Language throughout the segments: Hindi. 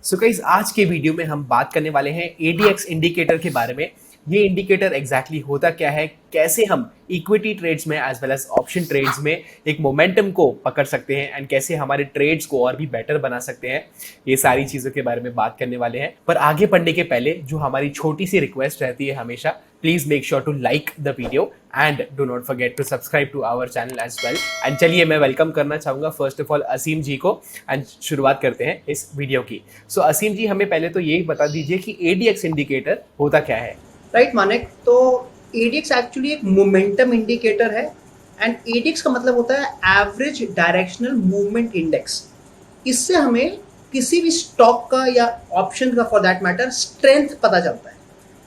सो गाइस आज के वीडियो में हम बात करने वाले हैं ADX इंडिकेटर के बारे में। ये इंडिकेटर एग्जैक्टली होता क्या है, कैसे हम इक्विटी ट्रेड्स में as well as option trades में एक मोमेंटम को पकड़ सकते हैं एंड कैसे हमारे ट्रेड्स को और भी बेटर बना सकते हैं। ये सारी चीज़ों के बारे में बात करने वाले हैं। पर आगे बढ़ने के पहले जो हमारी छोटी सी रिक्वेस्ट रहती है हमेशा, please make sure to like the video and do not forget to subscribe to our channel as well. And चलिए मैं वेलकम करना चाहूंगा first of all Aseem ji को एंड शुरुआत करते हैं इस वीडियो की। सो असीम जी, हमें पहले तो यही बता दीजिए कि ADX इंडिकेटर होता क्या है। राइट मानिक, तो ADX एक्चुअली एक मोमेंटम इंडिकेटर है एंड ADX का मतलब होता है एवरेज डायरेक्शनल मूवमेंट इंडेक्स। इससे हमें किसी भी स्टॉक का या ऑप्शन का फॉर दैट मैटर स्ट्रेंथ पता चलता है।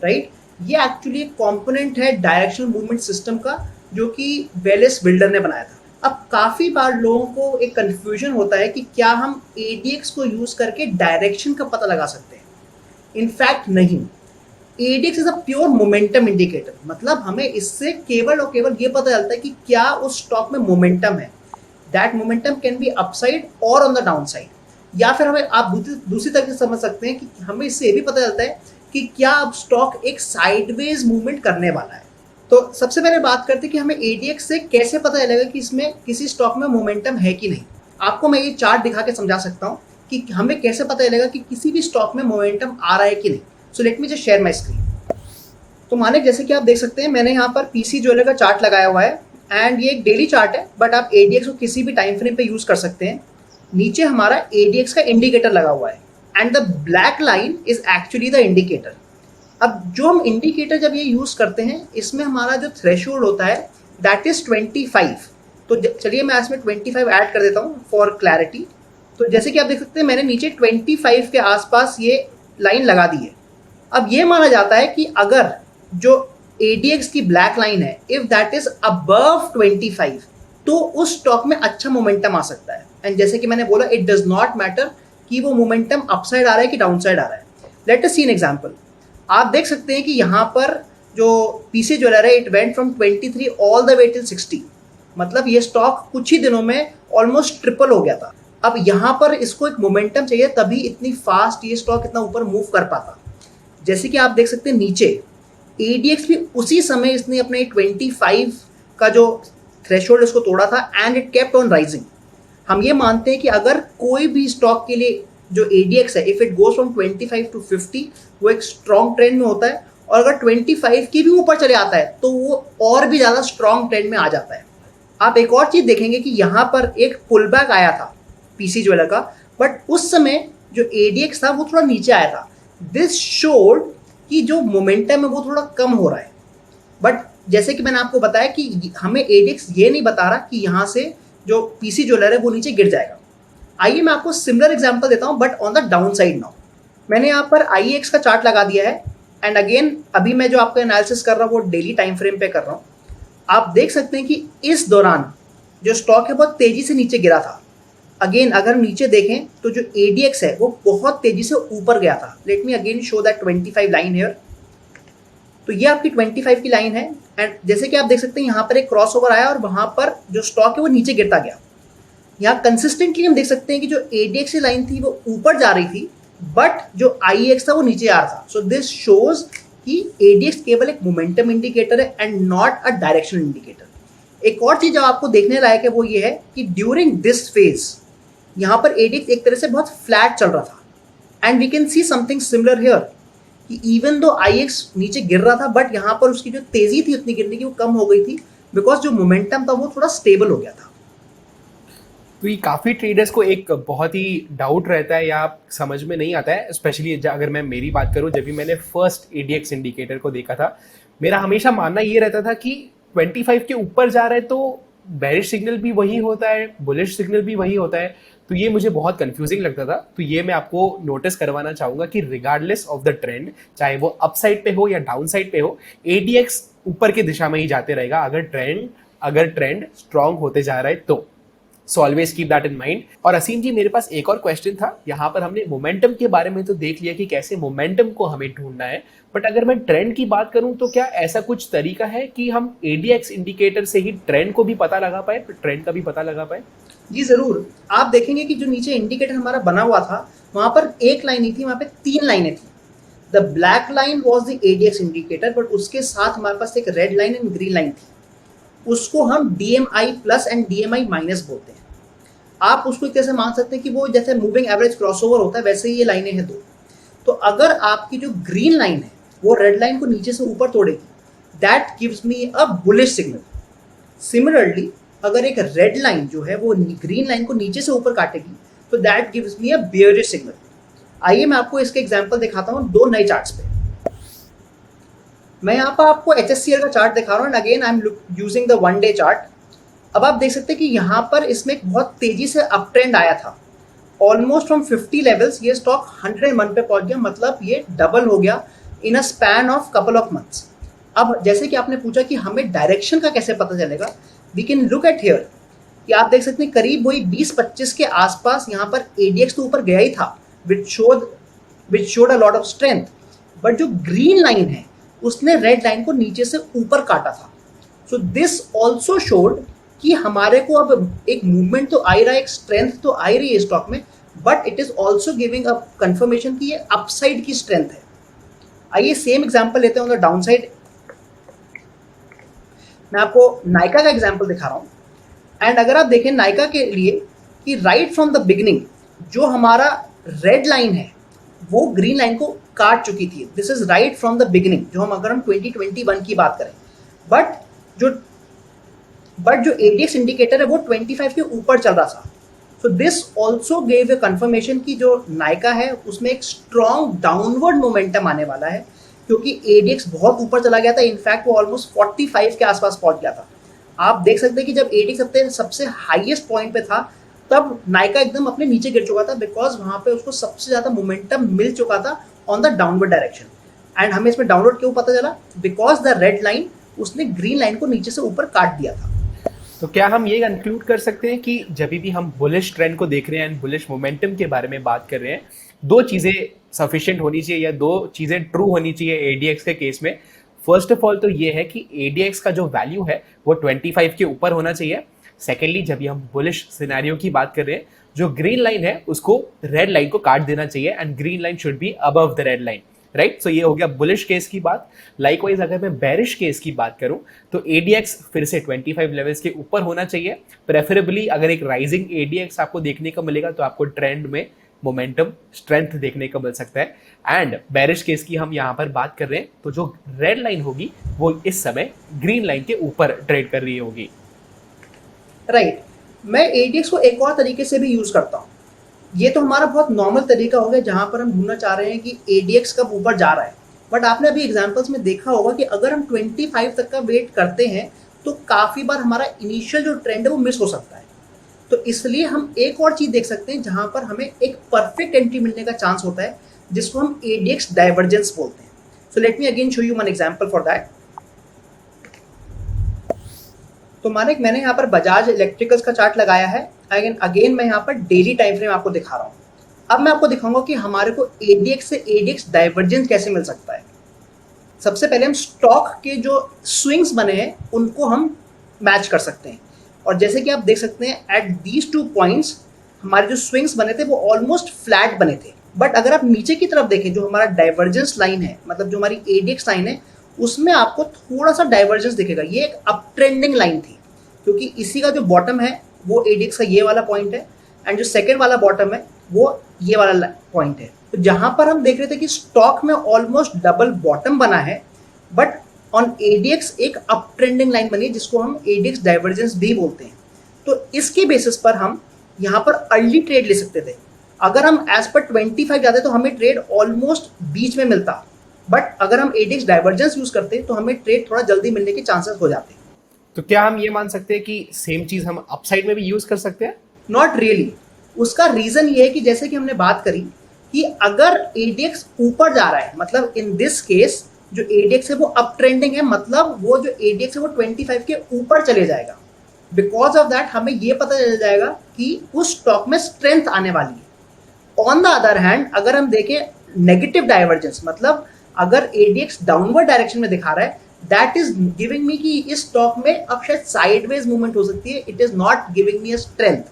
राइट, ये एक्चुअली एक कंपोनेंट है डायरेक्शनल मूवमेंट सिस्टम का, जो कि वेलेस बिल्डर ने बनाया था। अब काफ़ी बार लोगों को एक कन्फ्यूजन होता है कि क्या हम ADX को यूज़ करके डायरेक्शन का पता लगा सकते हैं। इनफैक्ट नहीं, ADX is a pure momentum indicator. मतलब हमें इससे केवल और केवल ये पता चलता है कि क्या उस स्टॉक में मोमेंटम है। That momentum can be upside और ऑन द डाउन साइड, या फिर हमें आप दूसरी तरीके से समझ सकते हैं कि हमें इससे ये भी पता चलता है कि क्या अब स्टॉक एक साइडवेज मूवमेंट करने वाला है। तो सबसे पहले बात करते हैं कि हमें ADX से कैसे पता चलेगा कि इसमें किसी स्टॉक में मोमेंटम है कि नहीं। आपको मैं ये चार्ट दिखा के समझा सकता हूँ कि हमें कैसे पता चलेगा कि किसी भी स्टॉक में मोमेंटम आ रहा है कि नहीं। So let me just share my screen. तो मानिक, जैसे कि आप देख सकते हैं, मैंने यहाँ पर PC ज्वेलर का चार्ट लगाया हुआ है एंड ये एक डेली चार्ट है, बट आप ADX को किसी भी टाइम फ्रेम पे यूज कर सकते हैं। नीचे हमारा ADX का इंडिकेटर लगा हुआ है and the black line is actually the indicator. अब जो हम इंडिकेटर जब ये यूज करते हैं, इसमें हमारा जो थ्रेशोल्ड होता है दैट इज 25। तो चलिए मैं इसमें 25 ऐड कर देता हूँ फॉर क्लैरिटी। तो जैसे कि आप देख सकते हैं, मैंने नीचे 25 के आसपास ये लाइन लगा दी है। अब ये माना जाता है कि अगर जो ADX की ब्लैक लाइन है, इफ दैट इज अबव 25, तो उस स्टॉक में अच्छा मोमेंटम आ सकता है। एंड जैसे कि मैंने बोला, इट डज नॉट मैटर कि वो मोमेंटम अपसाइड आ रहा है कि डाउन साइड आ रहा है। Let us see an example. आप देख सकते हैं कि यहाँ पर जो PC ज्वेलर है, it went from 23 all the way till 60। मतलब ये स्टॉक कुछ ही दिनों में ऑलमोस्ट ट्रिपल हो गया था। अब यहाँ पर इसको एक मोमेंटम चाहिए, तभी इतनी फास्ट ये स्टॉक इतना ऊपर मूव कर पाता। जैसे कि आप देख सकते हैं नीचे ADX भी उसी समय इसने अपने 25 का जो थ्रेशोल्ड इसको तोड़ा था and it kept on rising. हम ये मानते हैं कि अगर कोई भी स्टॉक के लिए जो ADX है, if it goes from 25 to 50, वो एक स्ट्रॉन्ग ट्रेंड में होता है, और अगर 25 की भी ऊपर चले आता है तो वो और भी ज़्यादा स्ट्रॉन्ग ट्रेंड में आ जाता है। आप एक और चीज़ देखेंगे कि यहाँ पर एक पुल बैक आया था PC ज्वेलर का, बट उस समय जो ADX था वो थोड़ा नीचे आया था। दिस शोड कि जो मोमेंटम है वो थोड़ा कम हो रहा है। बट जैसे कि मैंने आपको बताया कि हमें ADX ये नहीं बता रहा कि यहाँ से जो PC ज्वेलर है वो नीचे गिर जाएगा। आइए मैं आपको सिमिलर एग्जांपल देता हूँ, but on the down side now. मैंने यहाँ पर IEX का चार्ट लगा दिया है एंड अगेन अभी मैं जो आपका एनालिसिस कर रहा हूँ वो डेली टाइम फ्रेम पे कर रहा हूँ। आप देख सकते हैं कि इस दौरान जो स्टॉक है बहुत तेजी से नीचे गिरा था। अगेन अगर नीचे देखें तो जो ADX है वो बहुत तेजी से ऊपर गया था। Let me again show that 25 line here. तो ये आपकी 25 की लाइन है एंड जैसे कि आप देख सकते हैं यहाँ पर एक क्रॉस ओवर आया और वहां पर जो स्टॉक है वो नीचे गिरता गया। यहाँ कंसिस्टेंटली हम देख सकते हैं कि जो ADX की लाइन थी वो ऊपर जा रही थी, बट जो IEX था वो नीचे आ रहा था। सो दिस शोज कि ADX केवल एक मोमेंटम इंडिकेटर है and not a direction indicator. एक और चीज जो आपको देखने लायक है वो ये है कि ड्यूरिंग दिस फेज यहाँ पर ADX एक तरह से बहुत फ्लैट चल रहा था and we can see something similar here कि इवन दो IEX नीचे गिर रहा था, बट यहाँ पर उसकी जो तेजी थी उतनी गिरने की वो कम हो गई थी, बिकॉज जो मोमेंटम था वो थोड़ा स्टेबल हो गया था। तो ये काफ़ी ट्रेडर्स को एक बहुत ही डाउट रहता है या समझ में नहीं आता है, स्पेशली अगर मैं मेरी बात करूं, जब भी मैंने फर्स्ट ADX इंडिकेटर को देखा था, मेरा हमेशा मानना ये रहता था कि 25 के ऊपर जा रहा है तो बेरिश सिग्नल भी वही होता है, बुलिश सिग्नल भी वही होता है। तो ये मुझे बहुत कंफ्यूजिंग लगता था। तो ये मैं आपको नोटिस करवाना चाहूंगा कि रिगार्डलेस ऑफ द ट्रेंड, चाहे वो अप साइड पे हो या डाउन साइड पे हो, ADX ऊपर की दिशा में ही जाते रहेगा अगर ट्रेंड स्ट्रांग होते जा रहा है तो। So always keep that in mind. और असीम जी, मेरे पास एक और क्वेश्चन था। यहाँ पर हमने मोमेंटम के बारे में तो देख लिया कि कैसे मोमेंटम को हमें ढूंढना है, बट अगर मैं ट्रेंड की बात करूं तो क्या ऐसा कुछ तरीका है कि हम ADX इंडिकेटर से ही ट्रेंड को भी पता लगा पाए, ट्रेंड का भी पता लगा पाए? जी ज़रूर। आप देखेंगे कि जो नीचे इंडिकेटर हमारा बना हुआ था, वहाँ पर एक लाइन नहीं थी, वहाँ पे 3 लाइनें थी। The black line was the ADX indicator, but उसके साथ हमारे पास एक red line and green line थी। उसको हम DMI plus and DMI minus बोलते हैं। आप उसको एक तरह से मान सकते हैं कि वो जैसे मूविंग एवरेज क्रॉसओवर होता है, वैसे ही ये लाइनें हैं 2। तो अगर आपकी जो ग्रीन लाइन है, वो रेड लाइन को नीचे से ऊपर तोड़ेगी, that gives me a bullish signal. Similarly अगर एक रेड लाइन जो है वो ग्रीन लाइन को नीचे से ऊपर काटेगी, तो that gives me a bearish signal. आइए मैं आपको इसके एग्जांपल दिखाता हूँ 2 नए चार्ट्स पे। मैं यहाँ पर आपको HSCL का चार्ट दिखा रहा हूँ, and again I am using the 1 day chart. अब आप देख सकते हैं कि यहाँ पर इसमें एक बहुत तेजी से अप ट्रेंड आया था। ऑलमोस्ट फ्रॉम 50 लेवल्स ये स्टॉक 101 पे पहुंच गया, मतलब ये डबल हो गया in a span of couple of months. अब जैसे कि आपने पूछा कि हमें डायरेक्शन का कैसे पता चलेगा, we can look at here कि आप देख सकते हैं करीब वही 20-25 के आसपास यहाँ पर एडीएक्स तो ऊपर गया ही था, विच showed a lot of strength. But जो ग्रीन लाइन है उसने रेड लाइन को नीचे से ऊपर काटा था। सो दिस ऑल्सो शोड कि हमारे को अब एक मूवमेंट तो आ ही रहा है, एक स्ट्रेंथ तो आ ही रही है स्टॉक में, but it is also giving a confirmation कि ये अपसाइड की स्ट्रेंथ है। आइए सेम एग्जांपल लेते हैं ऑन द डाउन साइड। मैं आपको नाइका का एग्जांपल दिखा रहा हूँ, एंड अगर आप देखें नाइका के लिए कि राइट फ्रॉम द बिगिनिंग जो हमारा रेड लाइन है वो ग्रीन लाइन को काट चुकी थी। This is right from the beginning, जो हम अगर हम 2021 की बात करें। बट जो एडीएक्स इंडिकेटर है वो 25 के ऊपर चल रहा था। So this also gave a confirmation कि जो नाइका है उसमें एक स्ट्रॉन्ग डाउनवर्ड मोमेंटम आने वाला है, क्योंकि एडीएक्स बहुत ऊपर चला गया था। इनफैक्ट वो ऑलमोस्ट 45 के आसपास पहुंच गया था। आप देख सकते हैं कि जब एडीएक्स सबसे हाईएस्ट पॉइंट पे था, तब नाइका एकदम अपने नीचे गिर चुका था, बिकॉज वहां पे उसको सबसे ज्यादा मोमेंटम मिल चुका था on the downward direction. And हमें इसमें डाउनवर्ड क्यों पता चला, बिकॉज द रेड लाइन उसने ग्रीन लाइन को नीचे से ऊपर काट दिया था। तो क्या हम ये कंक्लूड कर सकते हैं कि जब भी हम बुलिश ट्रेंड को देख रहे हैं एंड बुलिश मोमेंटम के बारे में बात कर रहे हैं, 2 चीज़ें सफिशिएंट होनी चाहिए या 2 चीज़ें ट्रू होनी चाहिए एडीएक्स के केस में। फर्स्ट ऑफ ऑल तो ये है कि एडीएक्स का जो वैल्यू है वो 25 के ऊपर होना चाहिए। सेकेंडली जब भी हम बुलिश सिनेरियो की बात कर रहे हैं, जो ग्रीन लाइन है उसको रेड लाइन को काट देना चाहिए and green line should be above the red line, right. So ये हो गया बुलिश केस की बात। लाइकवाइज अगर मैं बेरिश केस की बात करूं तो एडीएक्स फिर से 25 लेवल्स के ऊपर होना चाहिए। प्रेफरेबली अगर एक राइजिंग एडीएक्स आपको देखने को मिलेगा तो आपको ट्रेंड में मोमेंटम स्ट्रेंथ देखने को मिल सकता है। एंड बेरिश केस की हम यहाँ पर बात कर रहे हैं तो जो रेड लाइन होगी वो इस समय ग्रीन लाइन के ऊपर ट्रेड कर रही होगी। राइट। मैं एडीएक्स को एक और तरीके से भी यूज करता हूँ। ये तो हमारा बहुत नॉर्मल तरीका हो गया जहां पर हम ढूंढना चाह रहे हैं कि एडीएक्स कब ऊपर जा रहा है। बट आपने अभी एग्जांपल्स में देखा होगा कि अगर हम 25 तक का वेट करते हैं तो काफ़ी बार हमारा इनिशियल जो ट्रेंड है वो मिस हो सकता है। तो इसलिए हम एक और चीज़ देख सकते हैं जहां पर हमें एक परफेक्ट एंट्री मिलने का चांस होता है, जिसको हम एडीएक्स डाइवर्जेंस बोलते हैं। So let me again show you one example for that. तो मानिक मैंने यहाँ पर बजाज इलेक्ट्रिकल्स का चार्ट लगाया है। अगेन मैं यहाँ पर डेली टाइम फ्रेम आपको दिखा रहा हूँ। अब मैं आपको दिखाऊंगा कि हमारे को एडीएक्स से एडीएक्स डाइवर्जेंस कैसे मिल सकता है। सबसे पहले हम स्टॉक के जो स्विंग्स बने हैं उनको हम मैच कर सकते हैं, और जैसे कि आप देख सकते हैं एट दीज 2 पॉइंट्स हमारे जो स्विंग्स बने थे वो ऑलमोस्ट फ्लैट बने थे। बट अगर आप नीचे की तरफ देखें, जो हमारा डाइवर्जेंस लाइन है, मतलब जो हमारी एडीएक्स लाइन है, उसमें आपको थोड़ा सा डाइवर्जेंस दिखेगा। ये एक अप ट्रेंडिंग लाइन थी, क्योंकि इसी का जो बॉटम है वो एडीएक्स का ये वाला पॉइंट है, एंड जो सेकेंड वाला बॉटम है वो ये वाला पॉइंट है। तो जहां पर हम देख रहे थे कि स्टॉक में ऑलमोस्ट डबल बॉटम बना है, बट ऑन एडीएक्स एक अप ट्रेंडिंग लाइन बनी है, जिसको हम एडीएक्स डाइवर्जेंस भी बोलते हैं। तो इसके बेसिस पर हम यहाँ पर अर्ली ट्रेड ले सकते थे। अगर हम एज पर 25 जाते तो हमें ट्रेड ऑलमोस्ट बीच में मिलता, बट अगर हम एडीएक्स डाइवर्जेंस यूज करते तो हमें ट्रेड थोड़ा जल्दी मिलने के चांसेस हो जाते। तो क्या हम ये मान सकते हैं कि सेम चीज हम अपसाइड में भी यूज कर सकते हैं? Not really. उसका रीजन ये है कि जैसे कि हमने बात करी कि अगर एडीएक्स ऊपर जा रहा है, मतलब इन दिस केस जो एडीएक्स है वो अप ट्रेंडिंग है, मतलब वो जो एडीएक्स है वो 25 के ऊपर चले जाएगा। बिकॉज ऑफ दैट हमें ये पता चल जाएगा कि उस स्टॉक में स्ट्रेंथ आने वाली है। ऑन द अदर हैंड अगर हम देखें नेगेटिव डाइवर्जेंस, मतलब अगर एडीएक्स डाउनवर्ड डायरेक्शन में दिखा रहा है, दैट इज गिविंग मी कि इस स्टॉक में अब शायद साइडवेज मूवमेंट हो सकती है। It is not giving me a strength.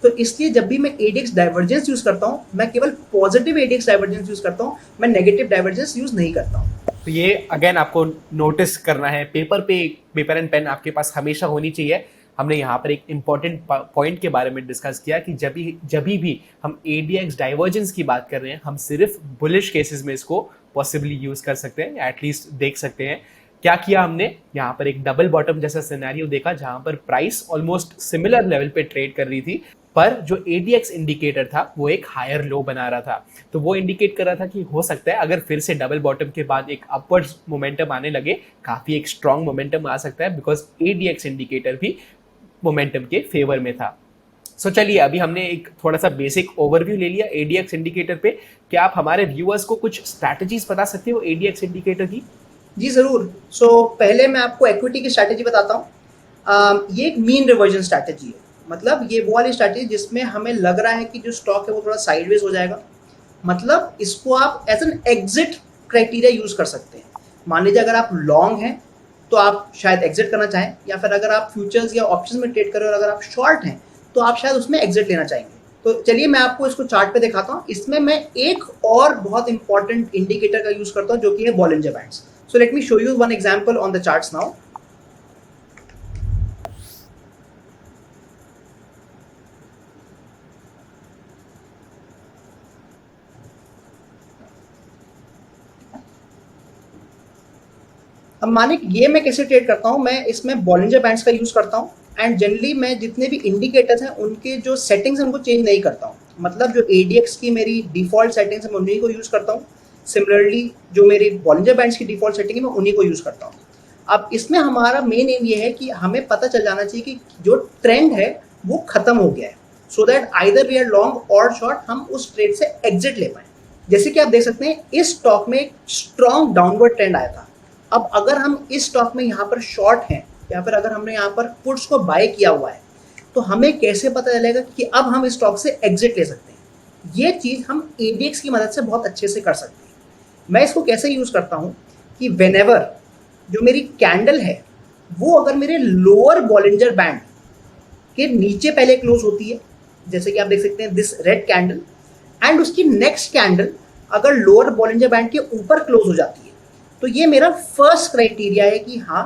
तो इसलिए जब भी मैं एडीएक्स डाइवर्जेंस यूज करता हूँ, मैं केवल पॉजिटिव एडीएक्स डाइवर्जेंस यूज करता हूँ, मैं नेगेटिव डाइवर्जेंस यूज नहीं करता हूँ। तो ये अगेन आपको नोटिस करना है, पेपर एंड पेन आपके पास हमेशा होनी चाहिए। हमने यहाँ पर एक इंपॉर्टेंट पॉइंट के बारे में डिस्कस किया कि जब भी हम एडीएक्स डाइवर्जेंस की बात कर रहे हैं, हम सिर्फ बुलिश केसेस में इसको पॉसिबली यूज कर सकते हैं, एटलीस्ट देख सकते हैं। क्या किया हमने यहाँ पर, एक डबल बॉटम जैसा सिनेरियो देखा जहां पर प्राइस ऑलमोस्ट सिमिलर लेवल पे ट्रेड कर रही थी, पर जो एडीएक्स इंडिकेटर था वो एक हायर लो बना रहा था। तो वो इंडिकेट कर रहा था कि हो सकता है अगर फिर से डबल बॉटम के बाद एक अपवर्ड्स मोमेंटम आने लगे, काफी एक स्ट्रॉन्ग मोमेंटम आ सकता है, बिकॉज एडीएक्स इंडिकेटर भी मोमेंटम के फेवर में था। सो चलिए, अभी हमने एक थोड़ा सा बेसिक ओवरव्यू ले लिया एडीएक्स इंडिकेटर पे। क्या आप हमारे व्यूअर्स को कुछ स्ट्रैटेजीज बता सकते हो एडीएक्स इंडिकेटर की? जी ज़रूर। सो पहले मैं आपको इक्विटी की स्ट्रैटेजी बताता हूँ। ये एक मीन रिवर्जन स्ट्रैटेजी है। मतलब ये वो वाली स्ट्रैटेजी जिसमें हमें लग रहा है कि जो स्टॉक है वो थोड़ा साइडवेज हो जाएगा। मतलब इसको आप as an exit criteria use कर सकते हैं। मान लीजिए अगर आप लॉन्ग हैं तो आप शायद एग्जिट करना चाहें, या फिर अगर आप फ्यूचर्स या ऑप्शन में ट्रेड कर रहे हो और अगर आप शॉर्ट हैं तो आप शायद उसमें एग्जिट लेना चाहेंगे। तो चलिए मैं आपको इसको चार्ट पे दिखाता हूँ। इसमें मैं एक और बहुत इंपॉर्टेंट इंडिकेटर का यूज़ करता हूँ जो कि है Bollinger bands. So let me show you one example on the charts now. अब मानिक ये मैं कैसे ट्रेड करता हूँ, मैं इसमें बॉलिंजर बैंड्स का यूज़ करता हूँ एंड जनरली मैं जितने भी इंडिकेटर्स हैं उनके जो सेटिंग्स हैं उनको चेंज नहीं करता हूँ। मतलब जो एडीएक्स की मेरी डिफ़ॉल्ट सेटिंग्स है मैं उन्हीं को यूज़ करता हूँ। सिमिलरली जो मेरी बॉलिंजर बैंड्स की डिफ़ॉल्ट सेटिंग है मैं उन्हीं को यूज़ करता हूँ। अब इसमें हमारा मेन एम ये है कि हमें पता चल जाना चाहिए कि जो ट्रेंड है वो ख़त्म हो गया है, so that either we are long और शॉर्ट, हम उस ट्रेड से एग्जिट ले पाएँ। जैसे कि आप देख सकते हैं इस स्टॉक में एक स्ट्रॉन्ग डाउनवर्ड ट्रेंड आया था। अब अगर हम इस स्टॉक में यहाँ पर शॉर्ट हैं या फिर अगर हमने यहाँ पर पुट्स को बाय किया हुआ है, तो हमें कैसे पता चलेगा कि अब हम इस स्टॉक से एग्जिट ले सकते हैं? ये चीज़ हम एडीएक्स की मदद से बहुत अच्छे से कर सकते हैं। मैं इसको कैसे यूज़ करता हूँ कि व्हेनेवर जो मेरी कैंडल है वो अगर मेरे लोअर बॉलिंजर बैंड के नीचे पहले क्लोज होती है, जैसे कि आप देख सकते हैं दिस रेड कैंडल, एंड उसकी नेक्स्ट कैंडल अगर लोअर बॉलिंजर बैंड के ऊपर क्लोज हो जाती है, तो ये मेरा फर्स्ट क्राइटेरिया है कि हाँ,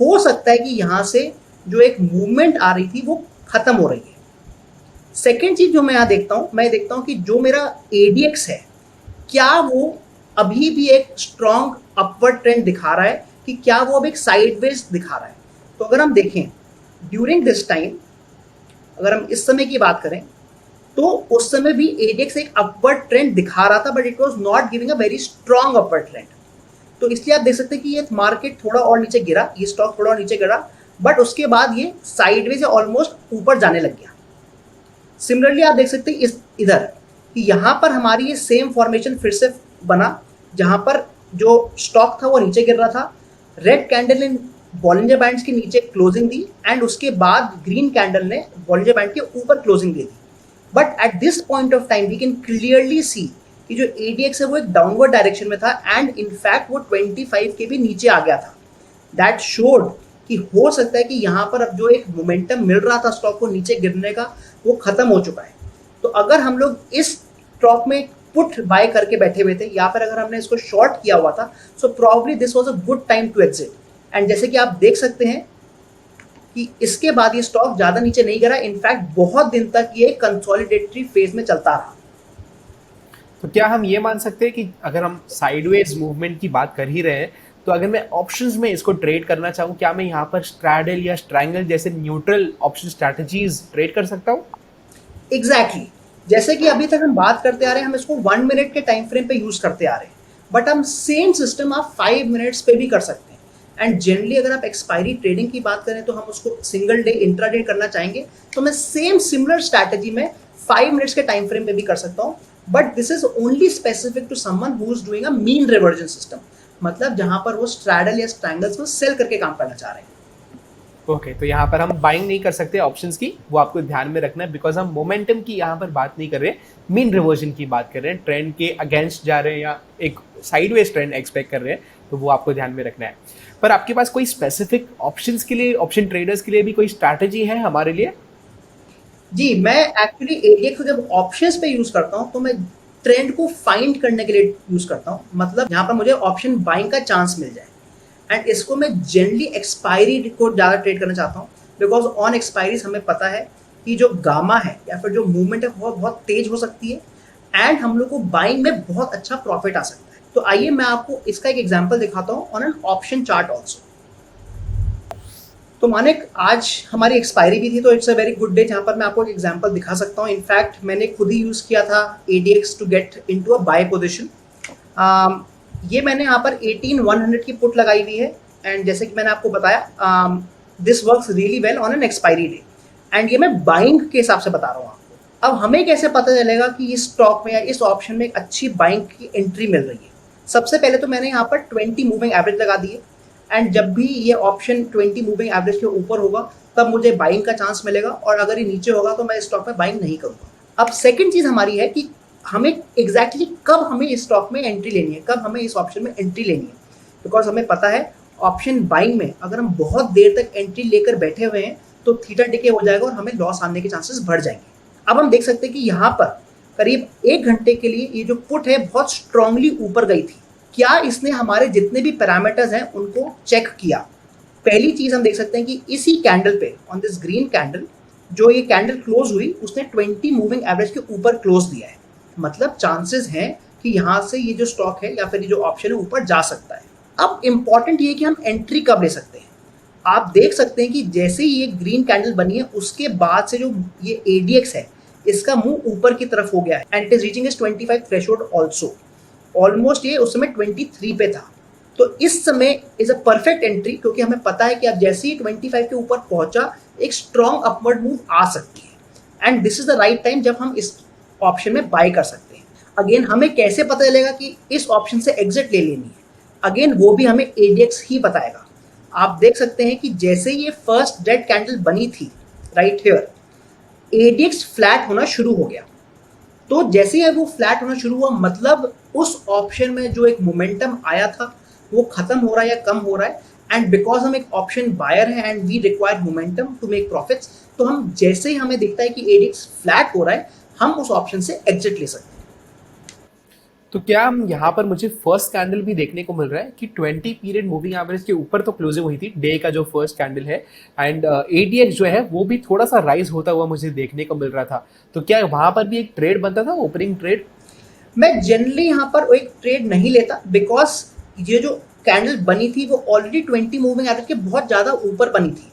हो सकता है कि यहाँ से जो एक मूवमेंट आ रही थी वो ख़त्म हो रही है। सेकेंड चीज़ जो मैं यहाँ देखता हूँ, मैं देखता हूँ कि जो मेरा एडीएक्स है क्या वो अभी भी एक स्ट्रॉन्ग अपवर्ड ट्रेंड दिखा रहा है कि क्या वो अब एक साइडवेज दिखा रहा है। तो अगर हम देखें ड्यूरिंग दिस टाइम, अगर हम इस समय की बात करें तो उस समय भी एडीएक्स एक अपवर्ड ट्रेंड दिखा रहा था, but it was not giving a very strong upward trend. तो इसलिए आप देख सकते हैं कि ये मार्केट थोड़ा और नीचे गिरा, ये स्टॉक थोड़ा और नीचे गिरा, बट उसके बाद ये साइडवेज या ऑलमोस्ट ऊपर जाने लग गया। सिमिलरली आप देख सकते हैं इस इधर कि यहाँ पर हमारी ये सेम फॉर्मेशन फिर से बना, जहाँ पर जो स्टॉक था वो नीचे गिर रहा था। रेड कैंडल ने बॉलिंजर बैंड्स के नीचे क्लोजिंग दी एंड उसके बाद ग्रीन कैंडल ने बॉलिंजर बैंड के ऊपर क्लोजिंग दे दी। But at this point of time we can clearly see कि जो एडीएक्स है वो एक डाउनवर्ड डायरेक्शन में था एंड इनफैक्ट वो 25 के भी नीचे आ गया था। दैट शोड कि हो सकता है कि यहाँ पर अब जो एक मोमेंटम मिल रहा था स्टॉक को नीचे गिरने का वो खत्म हो चुका है। तो अगर हम लोग इस स्टॉक में पुट बाय करके बैठे हुए थे या फिर अगर हमने इसको शॉर्ट किया हुआ था, so probably this was a good time to exit. And जैसे कि आप देख सकते हैं कि इसके बाद ये स्टॉक ज़्यादा नीचे नहीं गिरा, इनफैक्ट बहुत दिन तक ये कंसोलिडेटरी फेज में चलता रहा। तो क्या हम ये मान सकते हैं कि अगर हम साइडवेज मूवमेंट की बात कर ही रहे हैं, तो अगर मैं ऑप्शंस में इसको ट्रेड करना चाहूँ, क्या मैं यहाँ पर स्ट्रैडल या स्ट्रैंगल जैसे न्यूट्रल ऑप्शन स्ट्रैटेजीज ट्रेड कर सकता हूँ? एग्जैक्टली जैसे कि अभी तक हम बात करते आ रहे हैं, हम इसको 1 मिनट के टाइम फ्रेम पे यूज़ करते आ रहे हैं, बट हम सेम सिस्टम आप 5 मिनट्स पे भी कर सकते हैं। एंड जनरली अगर आप एक्सपायरी ट्रेडिंग की बात करें तो हम उसको सिंगल डे इंट्राडे करना चाहेंगे, तो मैं सेम सिमिलर स्ट्रैटेजी में 5 मिनट्स के टाइम फ्रेम पे भी कर सकता हूँ। But this is only specific to someone who is doing a mean reversion system, मतलब जहां पर वो स्ट्रैडल या स्ट्रैंगल्स को सेल करके काम करना चाह रहे हैं। ओके, तो यहाँ पर हम बाइंग नहीं कर सकते ऑप्शंस की, वो आपको ध्यान में रखना है, बिकॉज हम मोमेंटम की यहाँ पर बात नहीं कर रहे हैं, मीन रिवर्जन की बात कर रहे हैं, ट्रेंड के अगेंस्ट जा रहे हैं या एक साइडवेज ट्रेंड एक्सपेक्ट कर रहे हैं, तो वो आपको ध्यान में रखना है। पर आपके पास कोई स्पेसिफिक ऑप्शंस के लिए, ऑप्शन ट्रेडर्स के लिए भी कोई स्ट्रैटेजी है हमारे लिए? जी, मैं एक्चुअली एडीएक्स को जब ऑप्शंस पे यूज़ करता हूँ, तो मैं ट्रेंड को फाइंड करने के लिए यूज़ करता हूँ। मतलब यहाँ पर मुझे ऑप्शन बाइंग का चांस मिल जाए एंड इसको मैं जनरली एक्सपायरी को ज़्यादा ट्रेड करना चाहता हूँ, बिकॉज़ ऑन एक्सपायरीज़ हमें पता है कि जो गामा है या फिर जो मूवमेंट है वो बहुत तेज़ हो सकती है एंड हम लोग को बाइंग में बहुत अच्छा प्रॉफिट आ सकता है। तो आइए मैं आपको इसका एक एग्जांपल दिखाता हूँ on an option chart also. तो माने आज हमारी एक्सपायरी भी थी, तो it's a very good day जहाँ पर मैं आपको एक एग्जांपल दिखा सकता हूँ। इनफैक्ट मैंने खुद ही यूज़ किया था ADX to get into a buy position. ये मैंने यहाँ पर 18100 की पुट लगाई हुई है एंड जैसे कि मैंने आपको बताया this works really well on an expiry day and ये मैं बाइंग के हिसाब से बता रहा हूँ आपको। अब हमें कैसे पता चलेगा कि इस स्टॉक में या इस ऑप्शन में एक अच्छी बाइंग की एंट्री मिल रही है? सबसे पहले तो मैंने यहाँ पर 20 मूविंग एवरेज लगा दी है एंड जब भी ये ऑप्शन 20 मूविंग एवरेज के ऊपर होगा तब मुझे बाइंग का चांस मिलेगा और अगर ये नीचे होगा तो मैं इस स्टॉक में बाइंग नहीं करूँगा। अब सेकंड चीज़ हमारी है कि हमें एग्जैक्टली कब हमें इस स्टॉक में एंट्री लेनी है, कब हमें इस ऑप्शन में एंट्री लेनी है। बिकॉज हमें पता है ऑप्शन बाइंग में अगर हम बहुत देर तक एंट्री लेकर बैठे हुए हैं तो थीटा डिके हो जाएगा और हमें लॉस आने के चांसेस बढ़ जाएंगे। अब हम देख सकते हैं कि यहाँ पर करीब 1 घंटे के लिए ये जो पुट है बहुत स्ट्रांगली ऊपर गई थी। क्या इसने हमारे जितने भी पैरामीटर्स हैं उनको चेक किया? पहली चीज हम देख सकते हैं कि इसी कैंडल पे ऑन दिस ग्रीन कैंडल जो ये कैंडल क्लोज हुई उसने 20 मूविंग एवरेज के ऊपर क्लोज दिया है। मतलब चांसेस हैं कि यहाँ से ये जो स्टॉक है या फिर ये जो ऑप्शन है ऊपर जा सकता है। अब इंपॉर्टेंट ये कि हम एंट्री कब ले सकते हैं। आप देख सकते हैं कि जैसे ही ये ग्रीन कैंडल बनी है उसके बाद से जो ये एडीएक्स है इसका मुंह ऊपर की तरफ हो गया है and it is reaching is 25 threshold also. Almost ये उस समय 23 पे था। तो इस समय इज अ परफेक्ट एंट्री क्योंकि हमें पता है कि अब जैसे ही 25 के ऊपर पहुंचा एक स्ट्रॉन्ग अपवर्ड मूव आ सकती है and this is the right time जब हम इस ऑप्शन में बाय कर सकते हैं। अगेन हमें कैसे पता चलेगा कि इस ऑप्शन से एग्जिट ले लेनी है? अगेन वो भी हमें एडीएक्स ही बताएगा। आप देख सकते हैं कि जैसे ये फर्स्ट रेड कैंडल बनी थी राइट हियर, एडीएक्स फ्लैट होना शुरू हो गया। तो जैसे ही वो फ्लैट होना शुरू हुआ मतलब उस ऑप्शन में जो एक मोमेंटम आया था वो खत्म हो रहा है या कम हो रहा है एंड बिकॉज हम एक ऑप्शन बायर है and we require momentum to make profits, तो हम जैसे ही हमें दिखता है कि एडीएक्स फ्लैट हो रहा है हम उस ऑप्शन से एग्जिट ले सकते हैं। तो क्या हम यहाँ पर मुझे फर्स्ट कैंडल भी देखने को मिल रहा है कि 20 पीरियड मूविंग एवरेज के ऊपर तो क्लोजिंग हुई थी डे का जो फर्स्ट कैंडल है एंड एडीएक्स जो है वो भी थोड़ा सा राइज होता हुआ मुझे देखने को मिल रहा था। तो क्या वहाँ पर भी एक ट्रेड बनता था, ओपनिंग ट्रेड? मैं जनरली यहाँ पर एक ट्रेड नहीं लेता बिकॉज ये जो कैंडल बनी थी वो ऑलरेडी 20 मूविंग एवरेज के बहुत ज़्यादा ऊपर बनी थी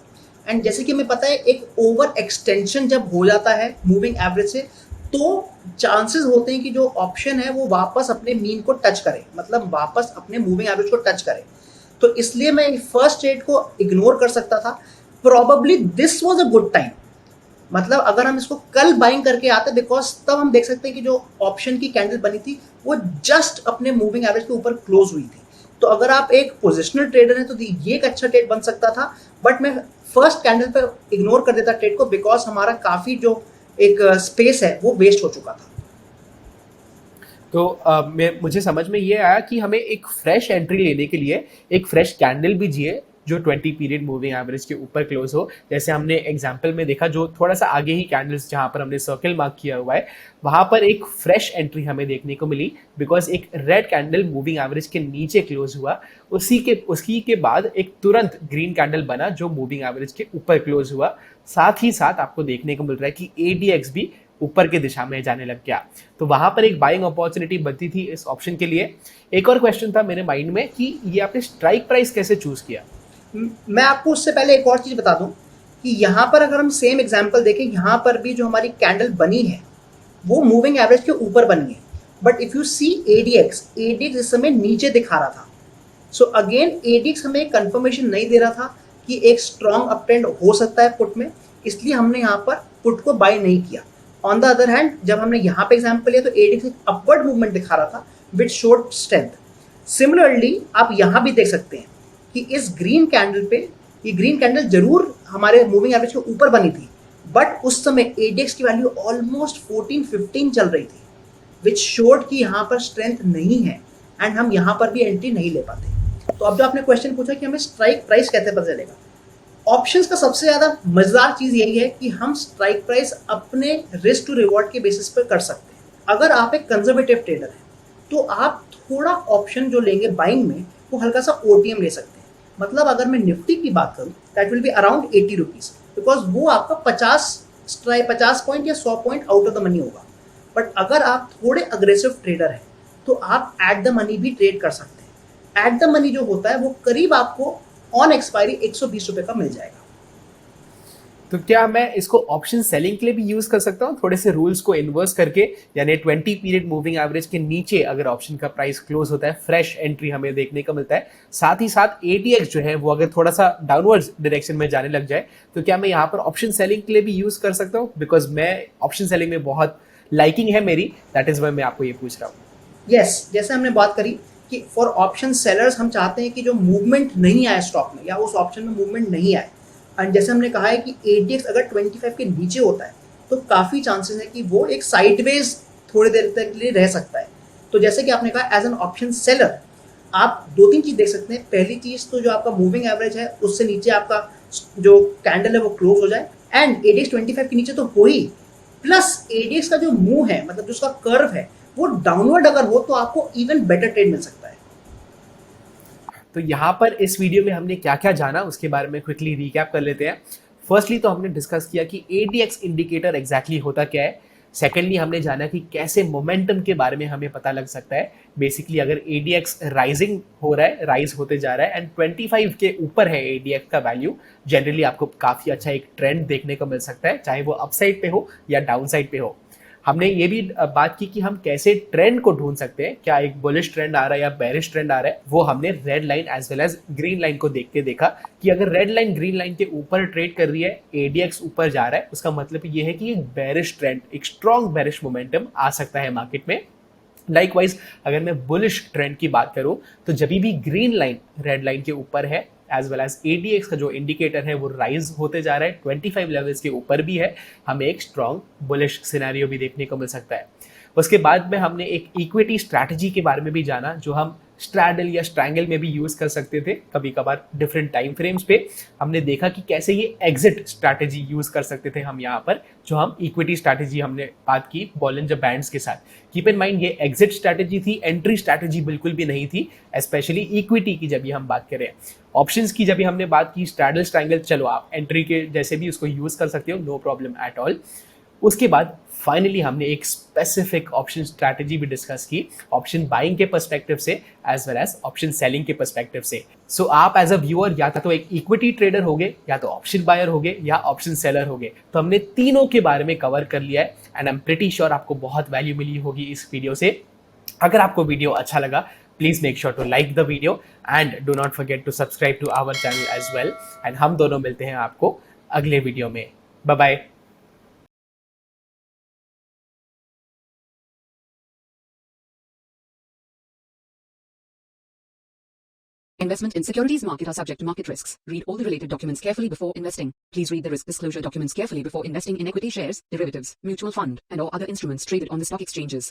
एंड जैसे कि हमें पता है एक ओवर एक्सटेंशन जब हो जाता है मूविंग एवरेज से तो चांसेस होते हैं कि जो ऑप्शन है वो वापस अपने मीन को टच करे, मतलब वापस अपने मूविंग एवरेज को टच करे। तो इसलिए मैं फर्स्ट ट्रेड को इग्नोर कर सकता था। Probably this was a good time, मतलब अगर हम इसको कल बाइंग करके आते बिकॉज तब हम देख सकते हैं कि जो ऑप्शन की कैंडल बनी थी वो जस्ट अपने मूविंग एवरेज के ऊपर क्लोज हुई थी। तो अगर आप एक पोजिशनल ट्रेडर हैं तो ये एक अच्छा ट्रेड बन सकता था, बट मैं फर्स्ट कैंडल पर इग्नोर कर देता ट्रेड को बिकॉज हमारा काफ़ी जो एक स्पेस है वो वेस्ट हो चुका था। तो मुझे समझ में ये आया कि हमें एक फ्रेश एंट्री लेने के लिए एक फ्रेश कैंडल भी चाहिए जो 20 पीरियड मूविंग एवरेज के ऊपर क्लोज हो। जैसे हमने एग्जांपल में देखा जो थोड़ा सा आगे ही कैंडल्स जहां पर हमने सर्कल मार्क किया हुआ है वहां पर एक फ्रेश एंट्री हमें देखने को मिली बिकॉज एक रेड कैंडल मूविंग एवरेज के नीचे क्लोज हुआ, उसी के बाद एक तुरंत ग्रीन कैंडल बना जो मूविंग एवरेज के ऊपर क्लोज हुआ। साथ ही साथ आपको देखने को मिल रहा है कि एडीएक्स भी ऊपर की दिशा में जाने लग गया। तो वहां पर एक बाइंग अपॉर्चुनिटी बनती थी इस ऑप्शन के लिए। एक और क्वेश्चन था मेरे माइंड में कि ये आपने स्ट्राइक प्राइस कैसे चूज किया? मैं आपको उससे पहले एक और चीज़ बता दूं कि यहाँ पर अगर हम सेम एग्जांपल देखें, यहाँ पर भी जो हमारी कैंडल बनी है वो मूविंग एवरेज के ऊपर बनी है, but if you see ADX इस समय नीचे दिखा रहा था। सो अगेन एडीएक्स हमें एक कंफर्मेशन नहीं दे रहा था कि एक स्ट्रॉन्ग अप ट्रेंड हो सकता है पुट में, इसलिए हमने यहाँ पर पुट को बाय नहीं किया। ऑन द अदर हैंड जब हमने यहाँ पे एग्जाम्पल लिया तो एडीएक्स एक अपवर्ड मूवमेंट दिखा रहा था विच शोड स्ट्रेंथ। सिमिलरली आप यहाँ भी देख सकते हैं कि इस ग्रीन कैंडल पे ये ग्रीन कैंडल जरूर हमारे मूविंग एवरेज के ऊपर बनी थी, बट उस समय एडीएक्स की वैल्यू ऑलमोस्ट 14-15 चल रही थी विच शोड कि यहाँ पर स्ट्रेंथ नहीं है एंड हम यहाँ पर भी एंट्री नहीं ले पाते। तो अब जो आपने क्वेश्चन पूछा कि हमें स्ट्राइक प्राइस कैसे पता चलेगा, ऑप्शंस का सबसे ज़्यादा मज़ेदार चीज़ यही है कि हम स्ट्राइक प्राइस अपने रिस्क टू रिवॉर्ड के बेसिस पर कर सकते हैं। अगर आप एक कंजर्वेटिव ट्रेडर हैं तो आप थोड़ा ऑप्शन जो लेंगे बाइंग में वो हल्का सा ओटीएम ले सकते हैं। मतलब अगर मैं निफ्टी की बात करूँ that will be around 80 rupees, because वो आपका 50 पॉइंट या 100 point out of the money होगा। बट अगर आप थोड़े अग्रेसिव ट्रेडर हैं तो आप एट द मनी भी ट्रेड कर सकते हैं। एट द मनी जो होता है वो करीब आपको ऑन एक्सपायरी 120 रुपये का मिल जाएगा। तो क्या मैं इसको ऑप्शन सेलिंग के लिए भी यूज कर सकता हूँ, थोड़े से रूल्स को इन्वर्स करके, यानी 20 पीरियड मूविंग एवरेज के नीचे अगर ऑप्शन का प्राइस क्लोज होता है, फ्रेश एंट्री हमें देखने को मिलता है। साथ ही साथ एटीएक्स जो है वो अगर थोड़ा सा डाउनवर्ड डायरेक्शन में जाने लग जाए तो क्या मैं यहाँ पर ऑप्शन सेलिंग के लिए भी यूज कर सकता हूँ? बिकॉज मैं ऑप्शन सेलिंग में बहुत लाइकिंग है मेरी, दैट इज वाई मैं आपको ये पूछ रहा हूँ। यस, जैसे हमने बात करी कि फॉर ऑप्शन सेलर्स हम चाहते हैं कि जो मूवमेंट नहीं आए स्टॉक में या उस ऑप्शन में मूवमेंट नहीं आए, एंड जैसे हमने कहा है कि एटीएक्स अगर 25 के नीचे होता है तो काफ़ी चांसेस है कि वो एक साइडवेज थोड़ी देर तक के लिए रह सकता है। तो जैसे कि आपने कहा एज एन ऑप्शन सेलर आप 2-3 चीज़ देख सकते हैं। पहली चीज़ तो जो आपका मूविंग एवरेज है उससे नीचे आपका जो कैंडल है वो क्लोज हो जाए, एंड एटीएक्स 25 के नीचे तो हो ही, प्लस एटीएक्स का जो मूव है मतलब जो उसका कर्व है वो डाउनवर्ड अगर हो तो आपको इवन बेटर ट्रेड मिल सकता है। तो यहाँ पर इस वीडियो में हमने क्या क्या जाना उसके बारे में क्विकली रिकैप कर लेते हैं। फर्स्टली तो हमने डिस्कस किया कि एटीएक्स इंडिकेटर एग्जैक्टली होता क्या है। सेकेंडली हमने जाना कि कैसे मोमेंटम के बारे में हमें पता लग सकता है। बेसिकली अगर एडीएक्स राइजिंग हो रहा है, राइज होते जा रहा है एंड 25 के ऊपर है एडीएक्स का वैल्यू, जनरली आपको काफ़ी अच्छा एक ट्रेंड देखने को मिल सकता है, चाहे वो अपसाइड पे हो या डाउन साइड पे हो। हमने ये भी बात की कि हम कैसे ट्रेंड को ढूंढ सकते हैं, क्या एक बुलिश ट्रेंड आ रहा है या बेरिश ट्रेंड आ रहा है। वो हमने red line as well as green line को देख के देखा कि अगर रेड लाइन ग्रीन लाइन के ऊपर ट्रेड कर रही है, एडीएक्स ऊपर जा रहा है, उसका मतलब ये है कि एक बेरिश ट्रेंड, एक स्ट्रॉन्ग बेरिश मोमेंटम आ सकता है मार्केट में। लाइकवाइज अगर मैं बुलिश ट्रेंड की बात करूं तो जब भी ग्रीन लाइन रेड लाइन के ऊपर है एज वेल एज एडीएक्स का जो इंडिकेटर है वो राइज होते जा रहा है, 25 लेवल्स के ऊपर भी है, हमें एक स्ट्रॉन्ग बुलिश सिनेरियो भी देखने को मिल सकता है। उसके बाद में हमने एक इक्विटी स्ट्रैटेजी के बारे में भी जाना जो हम स्ट्रैडल या स्ट्रैंगल में भी यूज कर सकते थे कभी कभार डिफरेंट टाइम फ्रेम्स पे। हमने देखा कि कैसे ये एग्जिट स्ट्रैटेजी यूज कर सकते थे हम यहाँ पर, जो हम इक्विटी स्ट्रैटेजी हमने बात की बॉलिंजर बैंड्स के साथ। कीप इन माइंड ये एग्जिट स्ट्रैटेजी थी, एंट्री स्ट्रैटेजी बिल्कुल भी नहीं थी, स्पेशली इक्विटी की जब भी हम बात करें। ऑप्शंस की जब भी हमने बात की स्ट्रैडल स्ट्रैंगल, चलो आप एंट्री के जैसे भी उसको यूज कर सकते हो, नो प्रॉब्लम एट ऑल। उसके बाद फाइनली हमने एक स्पेसिफिक ऑप्शन स्ट्रैटेजी भी डिस्कस की, ऑप्शन बाइंग के पर्सपेक्टिव से as well as option selling के पर्सपेक्टिव से। सो आप एज अ व्यूअर या तो एक इक्विटी ट्रेडर होगे, या तो ऑप्शन बायर होगे, या ऑप्शन सेलर होगे। तो हमने तीनों के बारे में कवर कर लिया है and I am pretty sure आपको बहुत वैल्यू मिली होगी इस वीडियो से। अगर आपको वीडियो अच्छा लगा please make sure to like the video and do not forget to subscribe to our channel as well. And हम दोनों मिलते हैं आपको अगले वीडियो में। Bye bye. Investment in securities market are subject to market risks. Read all the related documents carefully before investing. Please read the risk disclosure documents carefully before investing in equity shares, derivatives, mutual fund, and or other instruments traded on the stock exchanges.